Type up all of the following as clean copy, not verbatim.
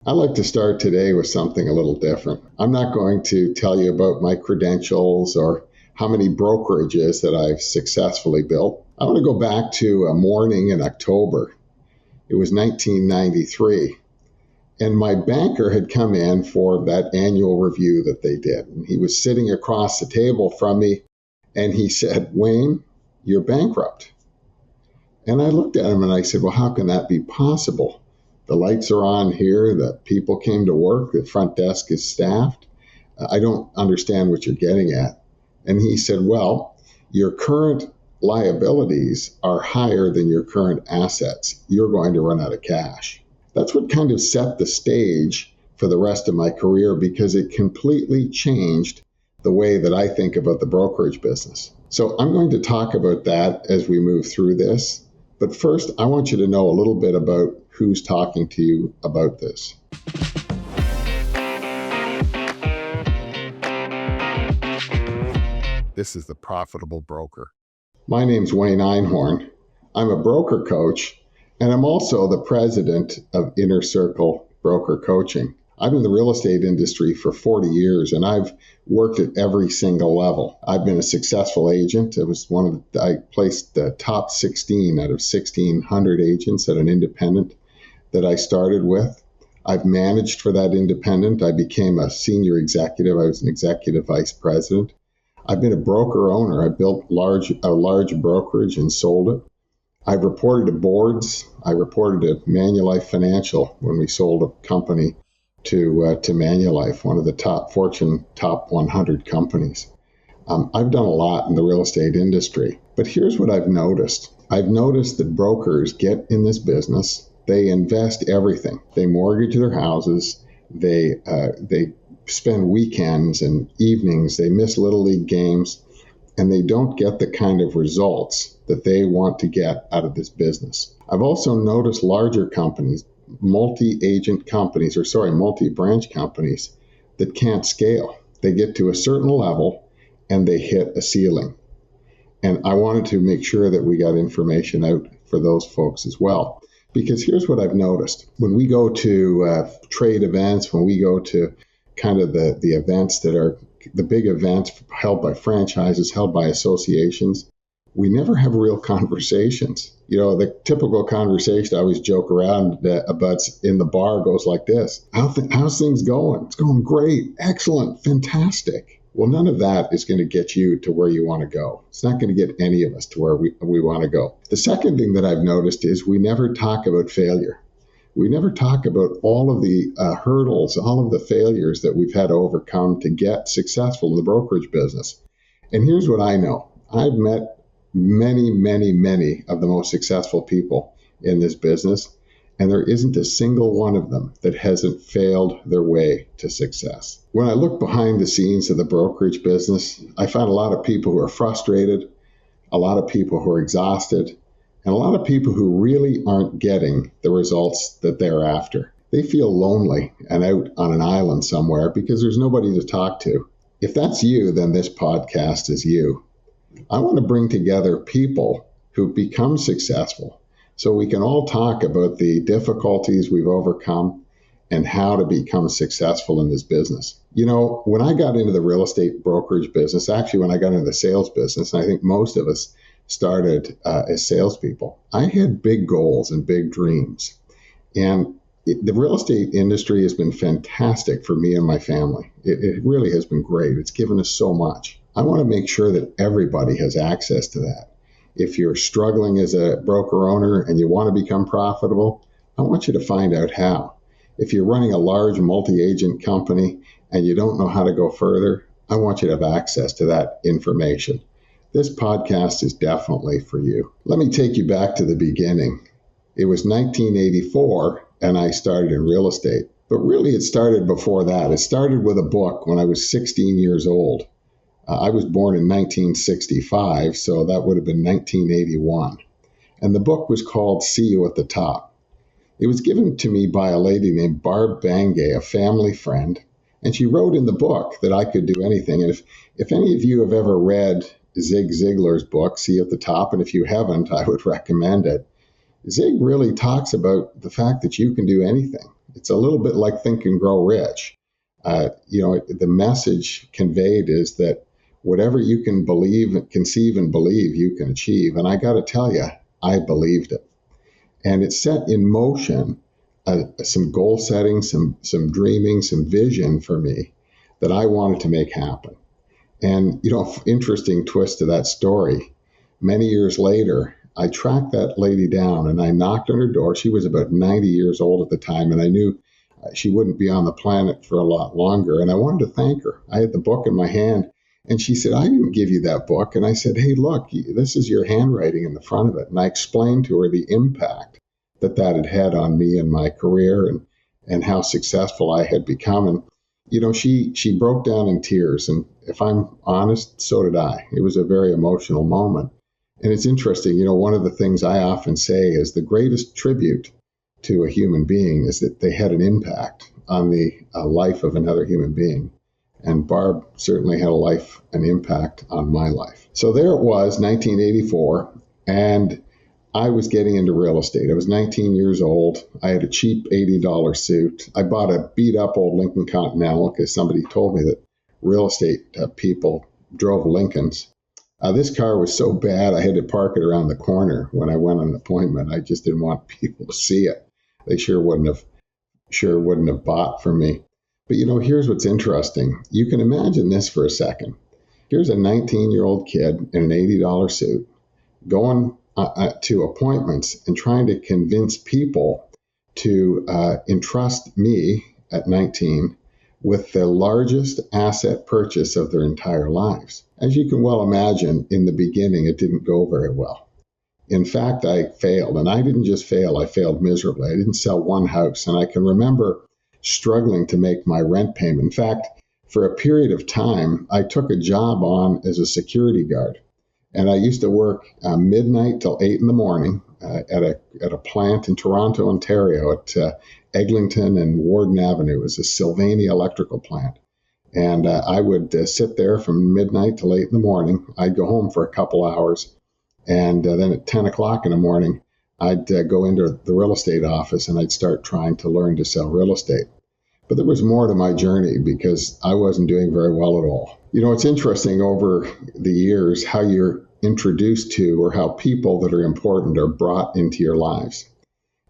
I'd like to start today with something a little different. I'm not going to tell you about my credentials or how many brokerages that I've successfully built. I want to go back to a morning in October. It was 1993. And my banker had come in for that annual review that they did. And he was sitting across the table from me and he said, "Wayne, you're bankrupt." And I looked at him and I said, "Well, how can that be possible? The lights are on here, the people came to work, the front desk is staffed. I don't understand what you're getting at." And he said, "Well, your current liabilities are higher than your current assets. You're going to run out of cash." That's what kind of set the stage for the rest of my career because it completely changed the way that I think about the brokerage business. So I'm going to talk about that as we move through this. But first, I want you to know a little bit about who's talking to you about this. This is the Profitable Broker. My name's Wayne Einhorn. I'm a broker coach, and I'm also the president of Inner Circle Broker Coaching. I've been in the real estate industry for 40 years, and I've worked at every single level. I've been a successful agent. I placed the top 16 out of 1,600 agents at an independent that I started with. I've managed for that independent. I became a senior executive. I was an executive vice president. I've been a broker owner. I built a large brokerage and sold it. I've reported to boards. I reported to Manulife Financial when we sold a company to Manulife, one of the Fortune top 100 companies. I've done a lot in the real estate industry, but here's what I've noticed. I've noticed that brokers get in this business. They invest everything. They mortgage their houses. They spend weekends and evenings. They miss Little League games, and they don't get the kind of results that they want to get out of this business. I've also noticed larger companies, multi-branch companies that can't scale. They get to a certain level and they hit a ceiling. And I wanted to make sure that we got information out for those folks as well. Because here's what I've noticed. When we go to trade events, when we go to kind of the events that are the big events held by franchises, held by associations, we never have real conversations. You know, the typical conversation I always joke around about in the bar goes like this. How's things going? It's going great, excellent, fantastic. Well, none of that is going to get you to where you want to go. It's not going to get any of us to where we want to go. The second thing that I've noticed is we never talk about failure. We never talk about all of the hurdles, all of the failures that we've had to overcome to get successful in the brokerage business. And here's what I know. I've met many, many, many of the most successful people in this business, and there isn't a single one of them that hasn't failed their way to success. When I look behind the scenes of the brokerage business, I find a lot of people who are frustrated, a lot of people who are exhausted, and a lot of people who really aren't getting the results that they're after. They feel lonely and out on an island somewhere because there's nobody to talk to. If that's you, then this podcast is you. I want to bring together people who become successful so we can all talk about the difficulties we've overcome and how to become successful in this business. You know, when I got into the real estate brokerage business, actually when I got into the sales business, and I think most of us started as salespeople, I had big goals and big dreams. And the real estate industry has been fantastic for me and my family. It really has been great. It's given us so much. I want to make sure that everybody has access to that. If you're struggling as a broker owner and you want to become profitable, I want you to find out how. If you're running a large multi-agent company and you don't know how to go further, I want you to have access to that information. This podcast is definitely for you. Let me take you back to the beginning. It was 1984 and I started in real estate. But really it started before that. It started with a book when I was 16 years old. I was born in 1965, so that would have been 1981. And the book was called See You at the Top. It was given to me by a lady named Barb Bangay, a family friend, and she wrote in the book that I could do anything. And if any of you have ever read Zig Ziglar's book, See You at the Top, and if you haven't, I would recommend it. Zig really talks about the fact that you can do anything. It's a little bit like Think and Grow Rich. The message conveyed is that whatever you can believe, conceive, and believe, you can achieve. And I got to tell you, I believed it. And it set in motion some goal setting, some dreaming, some vision for me that I wanted to make happen. And, interesting twist to that story. Many years later, I tracked that lady down and I knocked on her door. She was about 90 years old at the time, and I knew she wouldn't be on the planet for a lot longer. And I wanted to thank her. I had the book in my hand, and she said, "I didn't give you that book." And I said, "Hey, look, this is your handwriting in the front of it." And I explained to her the impact that had had on me and my career, and how successful I had become. And she broke down in tears, and if I'm honest, so did I. It was a very emotional moment. And it's interesting, one of the things I often say is the greatest tribute to a human being is that they had an impact on the life of another human being. And Barb certainly had an impact on my life. So there it was, 1984, and I was getting into real estate. I was 19 years old. I had a cheap $80 suit. I bought a beat-up old Lincoln Continental because somebody told me that real estate people drove Lincolns. This car was so bad, I had to park it around the corner when I went on an appointment. I just didn't want people to see it. They sure wouldn't have bought from me. But here's what's interesting. You can imagine this for a second. Here's a 19-year-old kid in an $80 suit going to appointments and trying to convince people to entrust me at 19 with the largest asset purchase of their entire lives. As you can well imagine, in the beginning, it didn't go very well. In fact, I failed, and I didn't just fail, I failed miserably. I didn't sell one house, and I can remember struggling to make my rent payment. In fact, for a period of time, I took a job on as a security guard. And I used to work midnight till 8 in the morning at a plant in Toronto, Ontario, at Eglinton and Warden Avenue. It was a Sylvania electrical plant. And I would sit there from midnight till 8 in the morning. I'd go home for a couple hours. And then at 10 o'clock in the morning, I'd go into the real estate office and I'd start trying to learn to sell real estate. But there was more to my journey because I wasn't doing very well at all. It's interesting over the years how you're introduced to, or how people that are important are brought into your lives.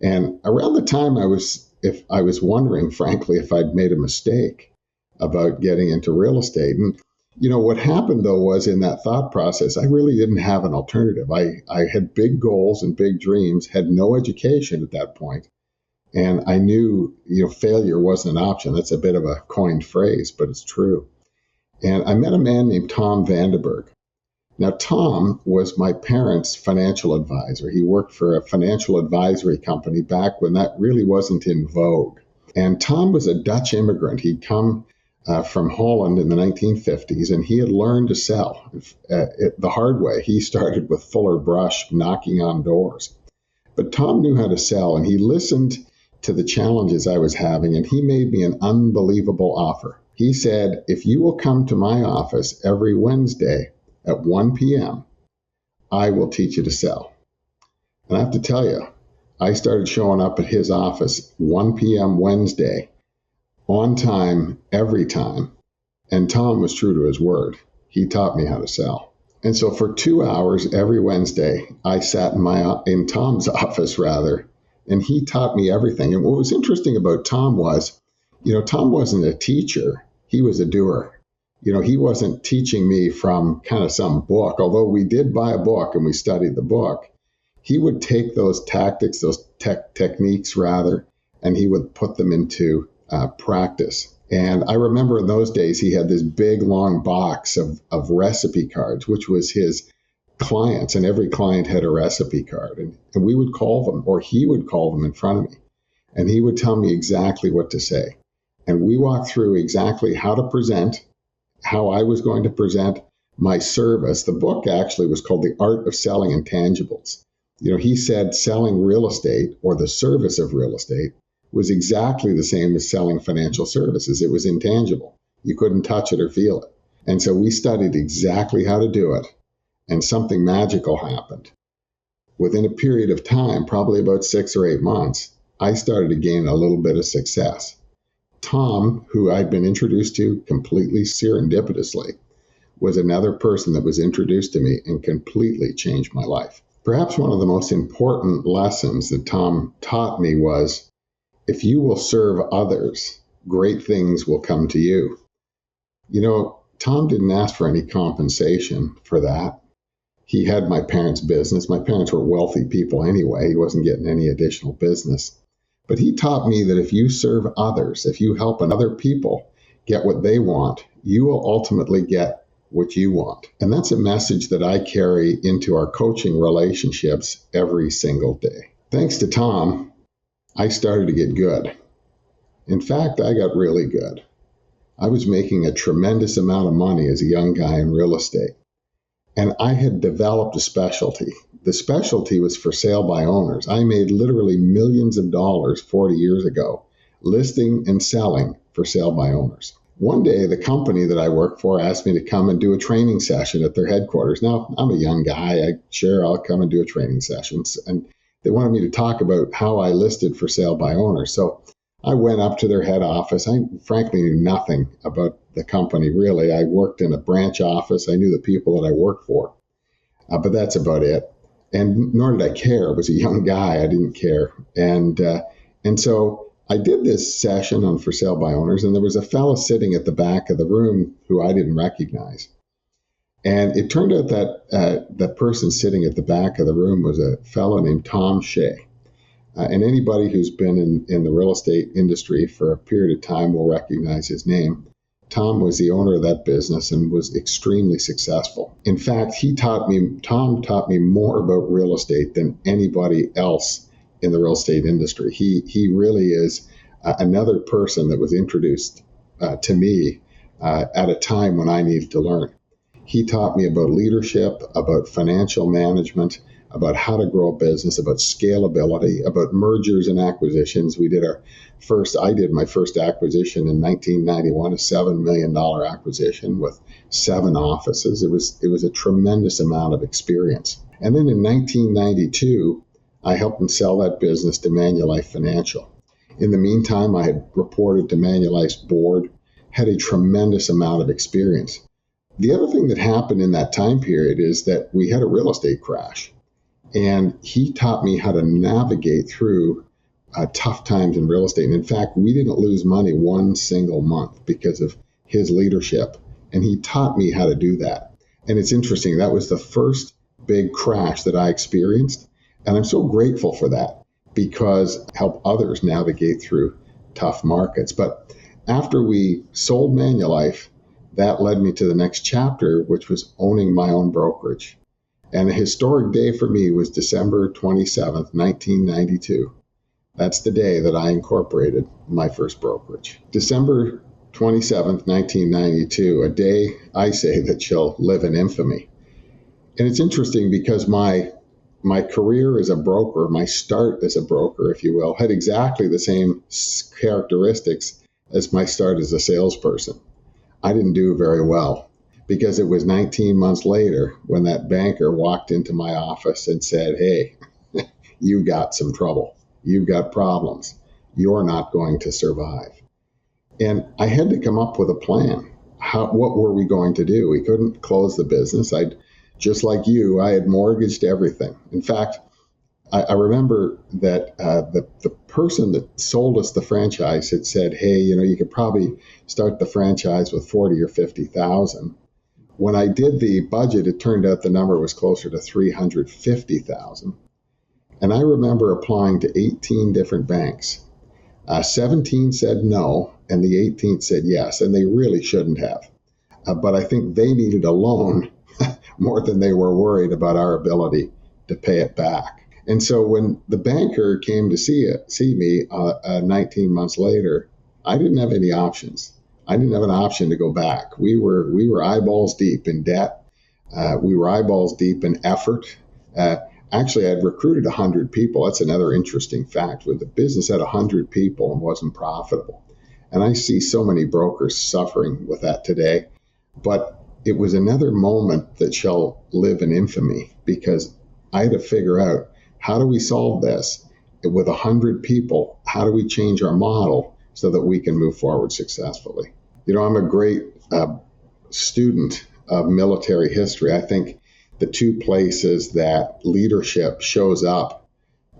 And around the time I was wondering, frankly, if I'd made a mistake about getting into real estate. And what happened though was, in that thought process, I really didn't have an alternative. I had big goals and big dreams, had no education at that point. And I knew, failure wasn't an option. That's a bit of a coined phrase, but it's true. And I met a man named Tom Vandenberg. Now, Tom was my parents' financial advisor. He worked for a financial advisory company back when that really wasn't in vogue. And Tom was a Dutch immigrant. He'd come from Holland in the 1950s, and he had learned to sell the hard way. He started with fuller brush, knocking on doors. But Tom knew how to sell, and he listened to the challenges I was having, and he made me an unbelievable offer. He said, "If you will come to my office every Wednesday at 1 p.m., I will teach you to sell." And I have to tell you, I started showing up at his office 1 p.m. Wednesday, on time, every time. And Tom was true to his word. He taught me how to sell. And so for 2 hours every Wednesday, I sat in Tom's office, and he taught me everything. And what was interesting about Tom was, Tom wasn't a teacher. He was a doer. He wasn't teaching me from kind of some book, although we did buy a book and we studied the book. He would take those tactics, those techniques, and he would put them into practice. And I remember in those days, he had this big, long box of recipe cards, which was his clients, and every client had a recipe card. And we would call them, or he would call them in front of me. And he would tell me exactly what to say. And we walked through exactly how to present, how I was going to present my service. The book actually was called The Art of Selling Intangibles. He said selling real estate, or the service of real estate, was exactly the same as selling financial services. It was intangible. You couldn't touch it or feel it. And so we studied exactly how to do it, and something magical happened. Within a period of time, probably about 6 or 8 months, I started to gain a little bit of success. Tom, who I'd been introduced to completely serendipitously, was another person that was introduced to me and completely changed my life. Perhaps one of the most important lessons that Tom taught me was, if you will serve others, great things will come to you. You know, Tom didn't ask for any compensation for that. He had my parents' business. My parents were wealthy people anyway. He wasn't getting any additional business. But he taught me that if you serve others, if you help other people get what they want, you will ultimately get what you want. And that's a message that I carry into our coaching relationships every single day. Thanks to Tom, I started to get good. In fact, I got really good. I was making a tremendous amount of money as a young guy in real estate. And I had developed a specialty. The specialty was for sale by owners. I made literally millions of dollars 40 years ago, listing and selling for sale by owners. One day, the company that I work for asked me to come and do a training session at their headquarters. Now, I'm a young guy. I'll come and do a training session. And they wanted me to talk about how I listed for sale by owners. So I went up to their head office. I frankly knew nothing about the company, really. I worked in a branch office. I knew the people that I worked for, but that's about it. And nor did I care. I was a young guy. I didn't care. And so I did this session on for sale by owners, and there was a fellow sitting at the back of the room who I didn't recognize. And it turned out that the person sitting at the back of the room was a fellow named Tom Shea. And anybody who's been in the real estate industry for a period of time will recognize his name. Tom was the owner of that business and was extremely successful. In fact, Tom taught me more about real estate than anybody else in the real estate industry. He really is another person that was introduced to me at a time when I needed to learn. He taught me about leadership, about financial management, about how to grow a business, about scalability, about mergers and acquisitions. I did my first acquisition in 1991, a $7 million acquisition with 7 offices. It was a tremendous amount of experience. And then in 1992, I helped him sell that business to Manulife Financial. In the meantime, I had reported to Manulife's board, had a tremendous amount of experience. The other thing that happened in that time period is that we had a real estate crash. And he taught me how to navigate through tough times in real estate. And in fact, we didn't lose money one single month because of his leadership. And he taught me how to do that. And it's interesting, that was the first big crash that I experienced. And I'm so grateful for that because it helped others navigate through tough markets. But after we sold Manulife, that led me to the next chapter, which was owning my own brokerage. And a historic day for me was December 27th, 1992. That's the day that I incorporated my first brokerage. December 27th, 1992, a day, I say, that shall live in infamy. And it's interesting because my career as a broker, my start as a broker, if you will, had exactly the same characteristics as my start as a salesperson. I didn't do very well, because it was 19 months later when that banker walked into my office and said, "Hey, you've got some trouble. You've got problems. You're not going to survive." And I had to come up with a plan. What were we going to do? We couldn't close the business. Just like you, I had mortgaged everything. In fact, I remember that the person that sold us the franchise had said, "Hey, you could probably start the franchise with 40 or 50,000. When I did the budget, it turned out the number was closer to 350,000. And I remember applying to 18 different banks. 17 said no, and the 18th said yes, and they really shouldn't have. But I think they needed a loan more than they were worried about our ability to pay it back. And so when the banker came to see me 19 months later, I didn't have any options. I didn't have an option to go back. We were eyeballs deep in debt. We were eyeballs deep in effort. Actually, I'd recruited 100 people. That's another interesting fact. When the business had 100 people and wasn't profitable. And I see so many brokers suffering with that today. But it was another moment that shall live in infamy because I had to figure out, how do we solve this? with 100 people, how do we change our model so that we can move forward successfully? I'm a great student of military history. I think the two places that leadership shows up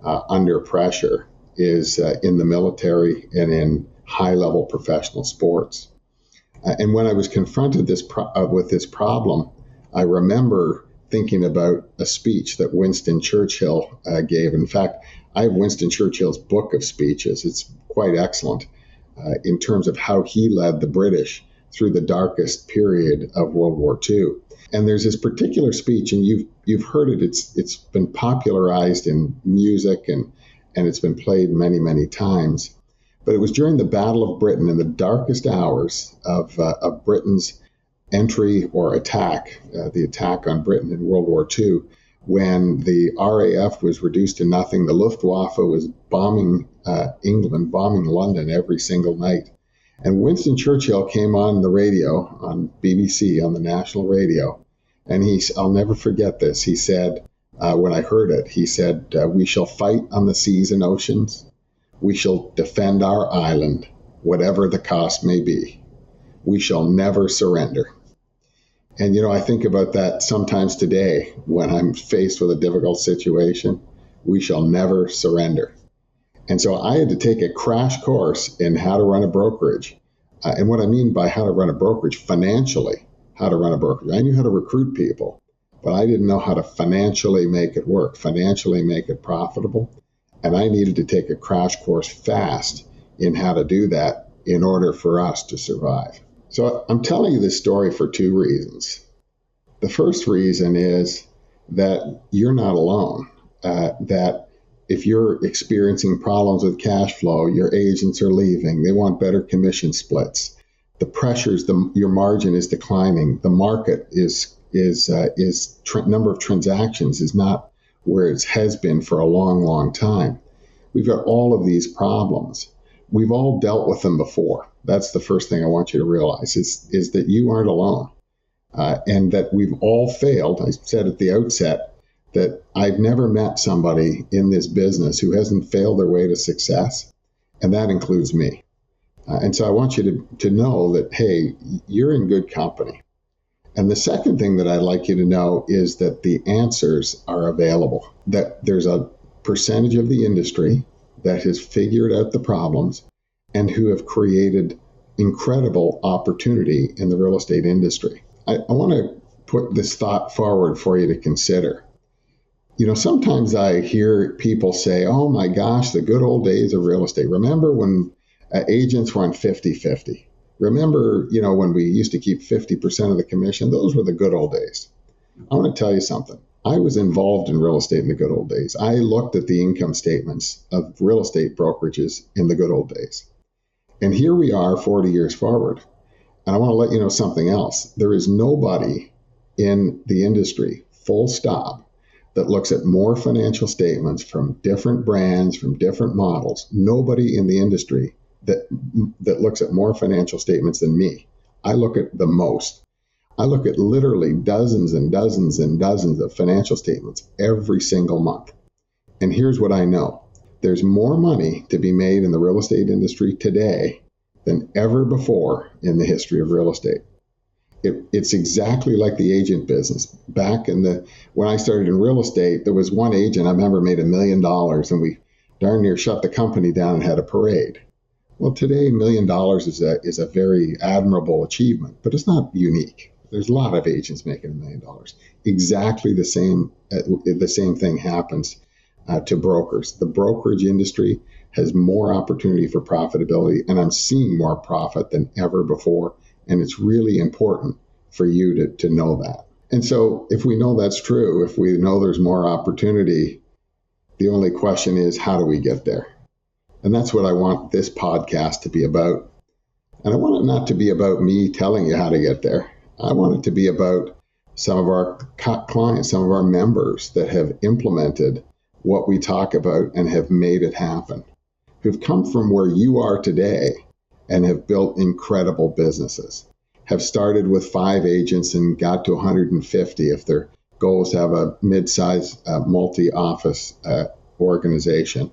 under pressure is in the military and in high-level professional sports. And when I was confronted with this problem, I remember thinking about a speech that Winston Churchill gave. In fact, I have Winston Churchill's book of speeches. It's quite excellent in terms of how he led the British through the darkest period of World War II. And there's this particular speech, and you've heard it. It's been popularized in music and it's been played many, many times. But it was during the Battle of Britain, in the darkest hours of Britain's entry or attack, the attack on Britain in World War II, when the RAF was reduced to nothing. The Luftwaffe was bombing England, bombing London every single night. And Winston Churchill came on the radio, on BBC, on the national radio, and I'll never forget this. He said, when I heard it, he said, "We shall fight on the seas and oceans. We shall defend our island, whatever the cost may be. We shall never surrender." And, I think about that sometimes today when I'm faced with a difficult situation. We shall never surrender. And so I had to take a crash course in how to run a brokerage. And what I mean by how to run a brokerage, financially, how to run a brokerage. I knew how to recruit people, but I didn't know how to financially make it work, financially make it profitable. And I needed to take a crash course fast in how to do that in order for us to survive. So I'm telling you this story for two reasons. The first reason is that you're not alone, that if you're experiencing problems with cash flow, your agents are leaving, they want better commission splits, the pressures, your margin is declining, the market number of transactions is not where it has been for a long, long time. We've got all of these problems. We've all dealt with them before. That's the first thing I want you to realize is that you aren't alone, and that we've all failed. I said at the outset that I've never met somebody in this business who hasn't failed their way to success, and that includes me. And so I want you to know that, hey, you're in good company. And the second thing that I'd like you to know is that the answers are available, that there's a percentage of the industry that has figured out the problems and who have created incredible opportunity in the real estate industry. I want to put this thought forward for you to consider. Sometimes I hear people say, "Oh my gosh, the good old days of real estate. Remember when agents were on 50-50? Remember, when we used to keep 50% of the commission? Those were the good old days." I want to tell you something. I was involved in real estate in the good old days. I looked at the income statements of real estate brokerages in the good old days. And here we are 40 years forward. And I want to let you know something else. There is nobody in the industry, full stop, that looks at more financial statements from different brands, from different models. Nobody in the industry that looks at more financial statements than me. I look at the most. I look at literally dozens and dozens and dozens of financial statements every single month. And here's what I know. There's more money to be made in the real estate industry today than ever before in the history of real estate. It's exactly like the agent business. Back when I started in real estate, there was one agent I remember made $1 million, and we darn near shut the company down and had a parade. Well, today, $1 million is a very admirable achievement, but it's not unique. There's a lot of agents making $1 million. Exactly the same thing happens to brokers. The brokerage industry has more opportunity for profitability, and I'm seeing more profit than ever before. And it's really important for you to know that. And so if we know that's true, if we know there's more opportunity, the only question is, how do we get there? And that's what I want this podcast to be about. And I want it not to be about me telling you how to get there. I want it to be about some of our clients, some of our members that have implemented what we talk about and have made it happen, who've come from where you are today and have built incredible businesses, have started with 5 agents and got to 150 if their goal is to have a mid-size multi-office organization,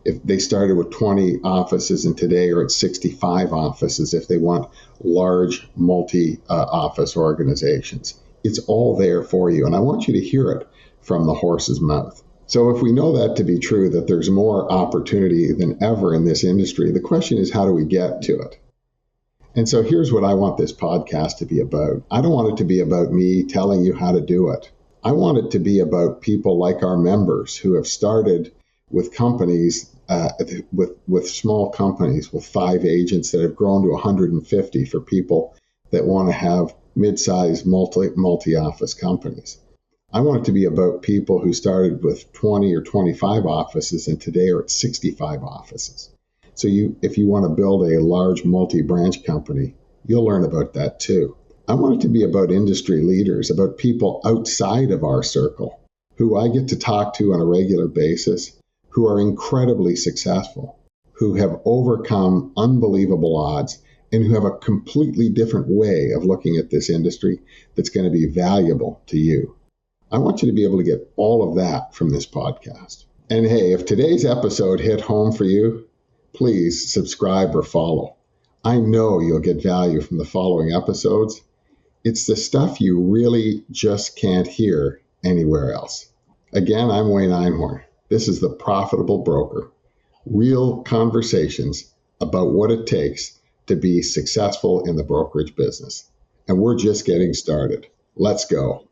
If they started with 20 offices and today are at 65 offices, if they want large multi-office organizations, it's all there for you. And I want you to hear it from the horse's mouth. So if we know that to be true, that there's more opportunity than ever in this industry, the question is, how do we get to it? And so here's what I want this podcast to be about. I don't want it to be about me telling you how to do it. I want it to be about people like our members who have started with companies, with small companies, with 5 agents that have grown to 150 for people that want to have mid-sized multi-office companies. I want it to be about people who started with 20 or 25 offices and today are at 65 offices. So if you want to build a large multi-branch company, you'll learn about that too. I want it to be about industry leaders, about people outside of our circle who I get to talk to on a regular basis, who are incredibly successful, who have overcome unbelievable odds, and who have a completely different way of looking at this industry that's going to be valuable to you. I want you to be able to get all of that from this podcast. And hey, if today's episode hit home for you, please subscribe or follow. I know you'll get value from the following episodes. It's the stuff you really just can't hear anywhere else. Again, I'm Wayne Einhorn. This is The Profitable Broker. Real conversations about what it takes to be successful in the brokerage business. And we're just getting started. Let's go.